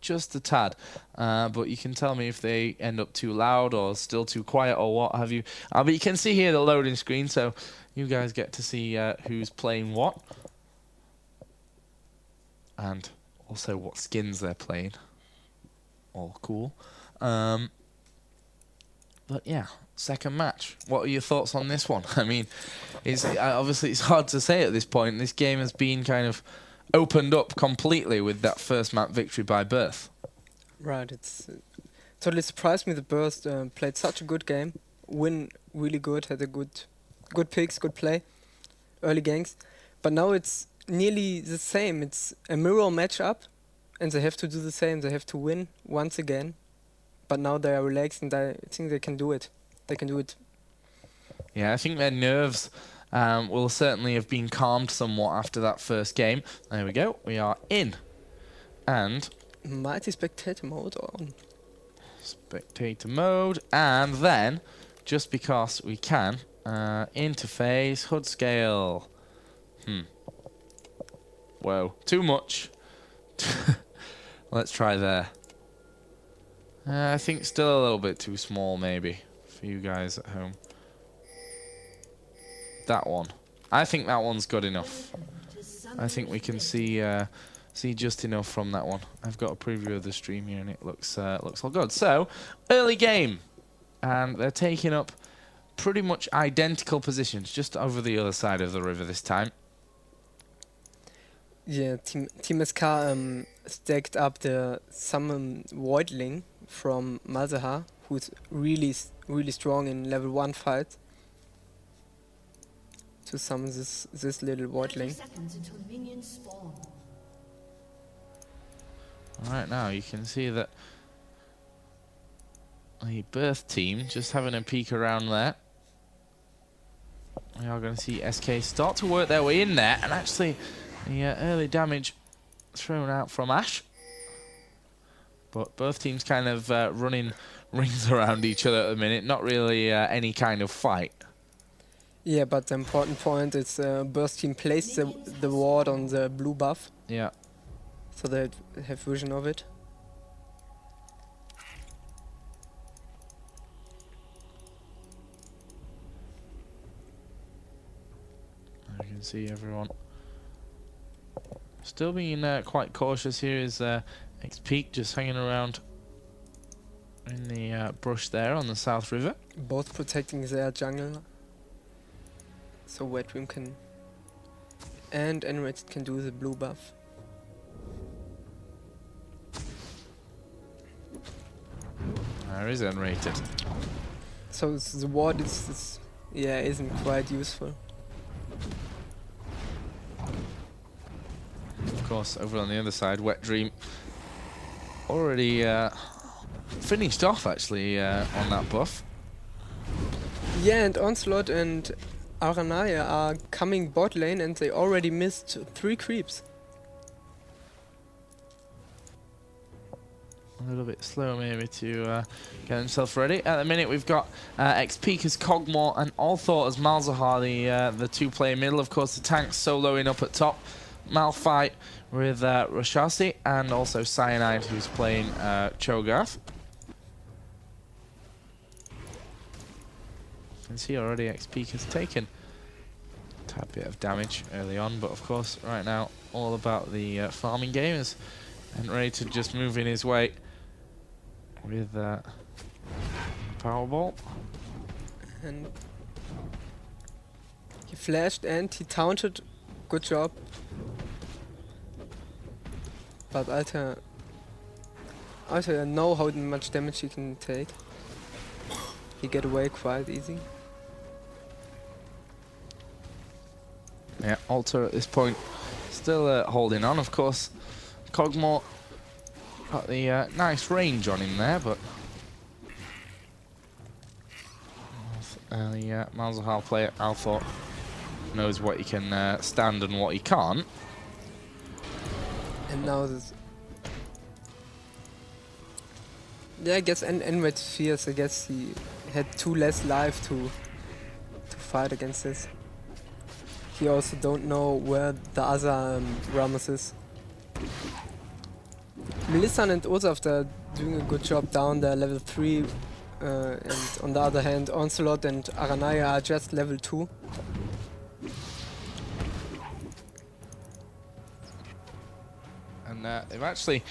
just a tad. But you can tell me if they end up too loud or still too quiet or what have you. But you can see here the loading screen, so you guys get to see who's playing what. And also what skins they're playing. All cool. But yeah, second match. What are your thoughts on this one? I mean, obviously it's hard to say at this point. This game has been kind of opened up completely with that first map victory by Birth. Right, it's totally surprised me that Burst played such a good game, win really good, had a good picks, good play, early ganks, but now it's nearly the same. It's a mirror matchup, and they have to do the same. They have to win once again, but now they are relaxed, and I think they can do it. They can do it. Yeah, I think their nerves will certainly have been calmed somewhat after that first game. There we go. We are in. And Mighty spectator mode on. Spectator mode. And then, just because we can, interface, HUD scale. Whoa, too much. Let's try there. I think still a little bit too small, maybe, for you guys at home. That one. I think that one's good enough. I think we can see just enough from that one. I've got a preview of the stream here, and it looks all good. So, early game, and they're taking up pretty much identical positions, just over the other side of the river this time. Yeah, Team SK stacked up the summon Voidling from Malzahar, who's really strong in level 1 fights, to summon this little Voidling. Alright, now you can see that the Birth team just having a peek around there. We are going to see SK start to work their way in there, and actually the early damage thrown out from Ash. But both teams kind of running rings around each other at the minute, not really any kind of fight. Yeah, but the important point is Burst team placed the ward on the blue buff. Yeah. So they have vision of it. You can see everyone still being quite cautious here. Is XP just hanging around in the brush there on the South River. Both protecting their jungle. So Wet Dream can and Enraged can do the blue buff. There is unrated. So the ward isn't quite useful. Of course, over on the other side, Wet Dream already finished off actually on that buff. Yeah, and Onslaught and Aranaya are coming bot lane, and they already missed 3 creeps. A little bit slow maybe to get himself ready. At the minute we've got XP as Cogmore and Althor as Malzahar, the two-player middle. Of course the tanks soloing up at top. Malphite with Rashasi, and also Cyanide who's playing Cho'Gath. You can see already XP has taken a tad bit of damage early on, but of course right now all about the farming game is and ready to just move in his way with Powerball. And he flashed and he taunted. Good job. But Alter know how much damage he can take. He get away quite easy. Yeah, Alter at this point still holding on. Of course, Cogmore got the nice range on him there, but the Malzahar player Althor knows what he can stand and what he can't. And now this... Yeah, I guess Enraged Fierce, I guess he had 2 less life to fight against this. He also don't know where the other Rammus is. Melissan and Olaf are doing a good job down there, level 3. And on the other hand, Onslaught and Aranaya are just level 2. And they've actually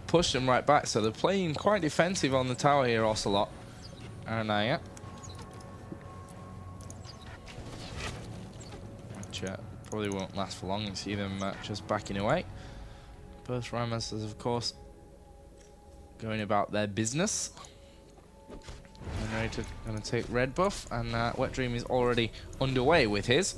pushed them right back, so they're playing quite defensive on the tower here, Ocelot. Aranaya. Which probably won't last for long. You see them just backing away. Both Ramesses, of course, going about their business. Generated going to take red buff, and Wet Dream is already underway with his.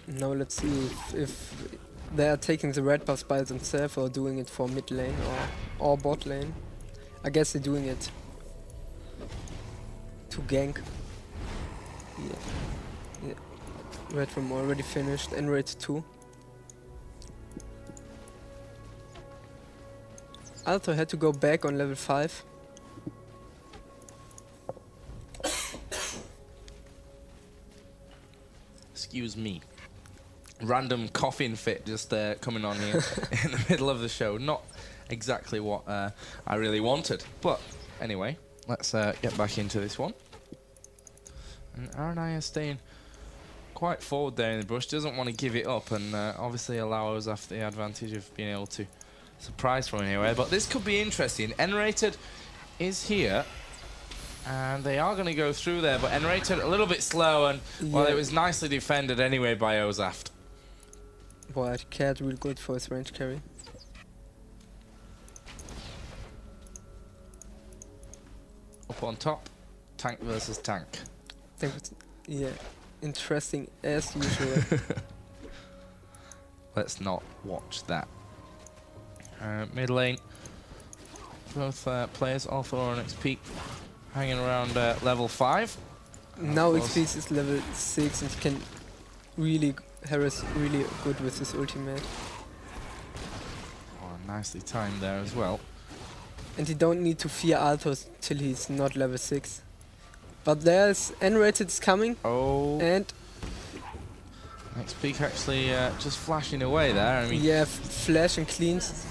Now let's see if they are taking the red buffs by themselves or doing it for mid lane or bot lane. I guess they're doing it to gank. Yeah. Red room already finished, and rate 2. Alto had to go back on level 5. Excuse me. Random coughing fit just coming on here in the middle of the show. Not exactly what I really wanted. But anyway, let's get back into this one. And Aranaya staying quite forward there in the bush. Doesn't want to give it up, and obviously allows us the advantage of being able to surprise from anywhere. But this could be interesting. N-rated is here. And they are going to go through there, but N-rated a little bit slow, and well, it was nicely defended anyway by Ozaft. Boy, Cat real good for his range carry. Up on top, tank versus tank. Yeah, interesting as usual. Let's not watch that. Mid lane, both players, Alpha on XP, hanging around level 5. Now XP is level 6 and he can really harass really good with his ultimate. Oh, nicely timed there as well. And you don't need to fear Altos till he's not level 6. But there's N-rated is coming. Oh. And XP actually just flashing away there. I mean, yeah, flash and cleans.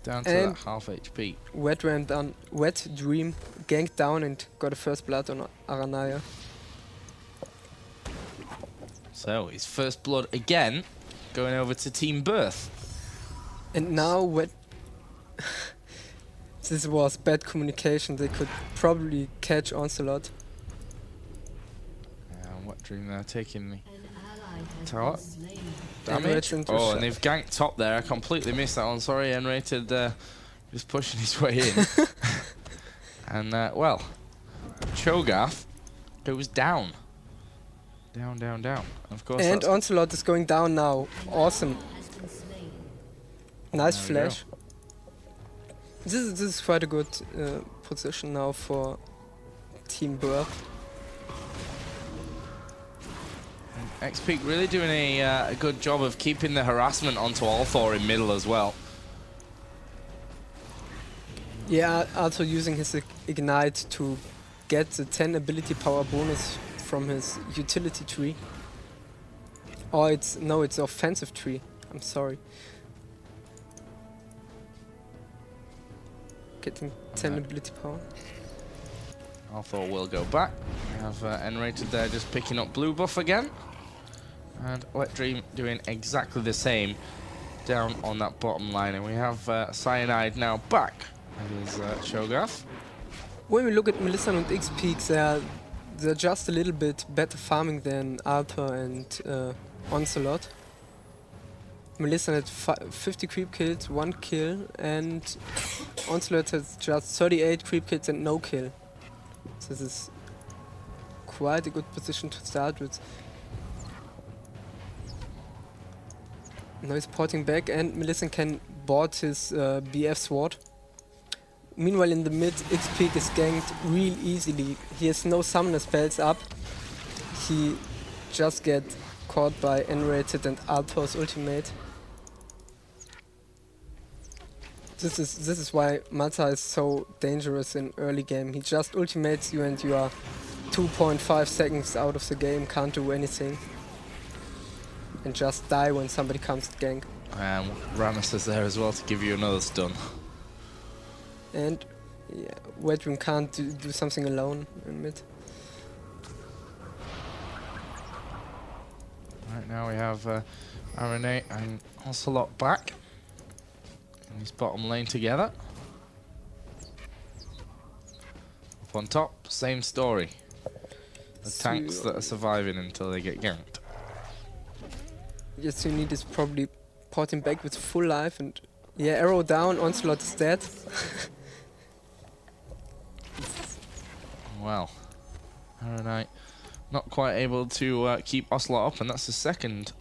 Down to that half HP. Wet Dream ganked down and got a first blood on Aranaya. So his first blood again, going over to Team Birth. And now Wet... This was bad communication. They could probably catch Onslaught. And Wet Dream there taking the tower. Damage. Oh, and they've ganked top there. I completely missed that one. Sorry, N-rated just pushing his way in. And, well, Cho'Gath goes down. Down, down, down. Of course. And Onslaught is going down now. Awesome. Nice flash. This is quite a good position now for Team Birth. XP really doing a good job of keeping the harassment onto Althor in middle as well. Yeah, also using his Ignite to get the 10 ability power bonus from his utility tree. Or it's offensive tree. I'm sorry. Getting 10 ability power. Althor will go back. We have N-rated there just picking up blue buff again. And Wet Dream doing exactly the same down on that bottom line. And we have Cyanide now back. That is Cho'Gath. When we look at Melissa and X-Peaks, they're just a little bit better farming than Alter and Onslaught. Melissa had 50 creep kills, 1 kill, and Onslaught has just 38 creep kills and no kill. So this is quite a good position to start with. Now he's porting back, and Melissa can board his BF sword. Meanwhile in the mid, X-Peak is ganked real easily. He has no summoner spells up. He just gets caught by N-rated and Altor's ultimate. This is why Mata is so dangerous in early game. He just ultimates you and you are 2.5 seconds out of the game, can't do anything. and just die when somebody comes to gank. And Rammus is there as well to give you another stun. And yeah, Wedrum can't do something alone in mid. Right now we have Arane and Ocelot back in his bottom lane together. Up on top, same story. The tanks that are surviving until they get ganked. Yes, you need is probably porting back with full life and yeah, arrow down, Onslaught is dead. Well, Arane not quite able to keep Ocelot up, and that's the second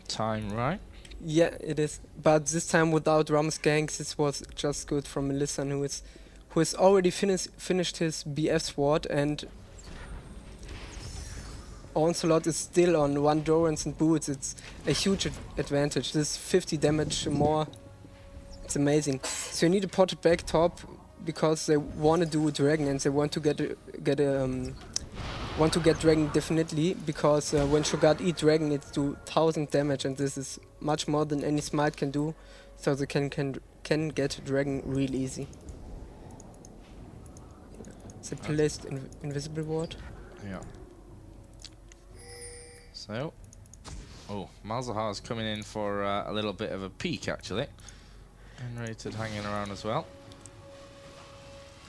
time, right? Yeah, it is. But this time without Rammus ganks, this was just good from Melissan, who has already finished his BF sword, and Onslaught is still on 1 Dorans and boots. It's a huge advantage. This 50 damage more. It's amazing. So you need to pot it back top because they want to do Dragon and they want to get Dragon definitely, because when Shogat eat Dragon it do 1000 damage, and this is much more than any smite can do, so they can get Dragon real easy. They placed invisible ward. Yeah. So, Malzahar is coming in for a little bit of a peek actually. N-rated hanging around as well.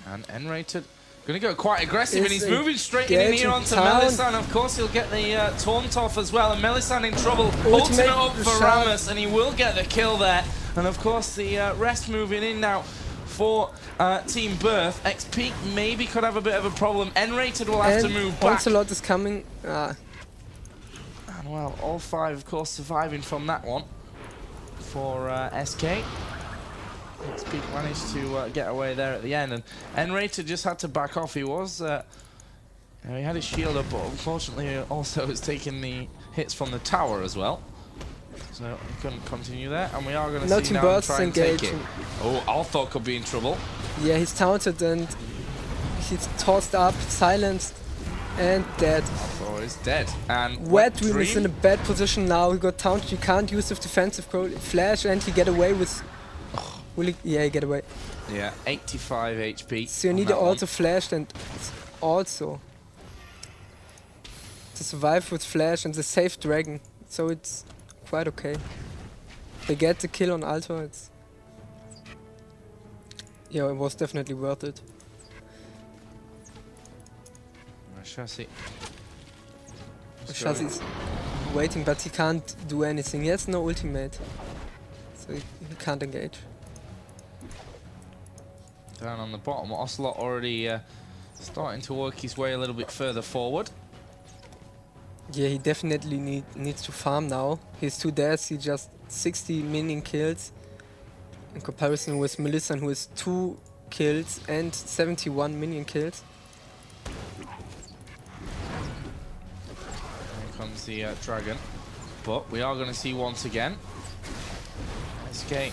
And N-rated going to go quite aggressive, and he's moving straight in here onto Melissan. Of course, he'll get the taunt off as well, and Melissan in trouble. Ultimate up for Rammus, and he will get the kill there. And of course, the rest moving in now for Team Birth. XP maybe could have a bit of a problem. N-rated will have to move back. Onslaught is coming. And well, all 5, of course, surviving from that one for SK. XP managed to get away there at the end, and N-rated just had to back off. He was, he had his shield up, but unfortunately also was taking the hits from the tower as well. So he couldn't continue there, and we are going to see now him try and take it. Oh, Althor could be in trouble. Yeah, he's taunted and he's tossed up, silenced, and dead. Althor is dead. And Wedrum is in a bad position now. He got taunted. You can't use the defensive flash, and he get away with. Will he? Yeah, he get away. Yeah, 85 HP. So you need to also flash, and also to survive with flash and the safe dragon. So it's quite okay. They get the kill on Altor. Yeah, it was definitely worth it. Chassis. Chassis is waiting, but he can't do anything. He has no ultimate, so he can't engage. Down on the bottom, Ocelot already starting to work his way a little bit further forward. Yeah, he definitely needs to farm now. He's 2 deaths, he just 60 minion kills. In comparison with Melissan, who has 2 kills and 71 minion kills. Here comes the dragon. But we are going to see once again SK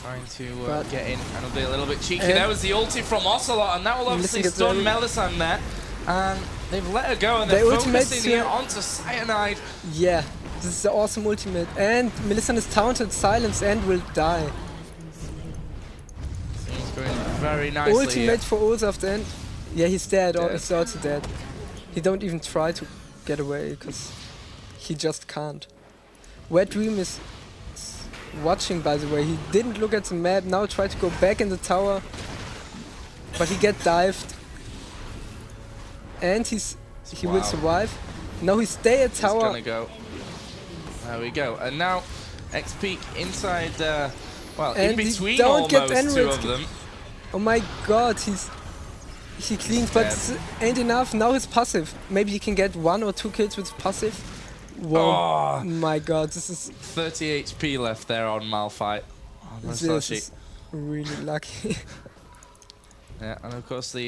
trying to get in, and it'll be a little bit cheeky. There was the ulti from Ocelot, and that will obviously stun Melissan there. And they've let her go, and they're focusing here onto Cyanide. Yeah, this is the awesome ultimate. And Melissan is taunted, silenced, and will die. Things going very nicely. Ultimate for Olaf then. Yeah, he's dead, or he's also dead. He don't even try to get away, because he just can't. Wedrum is watching, by the way. He didn't look at the map, now try to go back in the tower, but he get dived. And he will survive. Now he stay at tower. He's gonna go. There we go. And now XP inside, well, in between almost 2 of them. Oh my god, he cleans, but it ain't enough. Now he's passive. Maybe he can get 1 or 2 kills with passive. Whoa, my god, this is 30 HP left there on Malphite. This is really lucky. Yeah, and of course the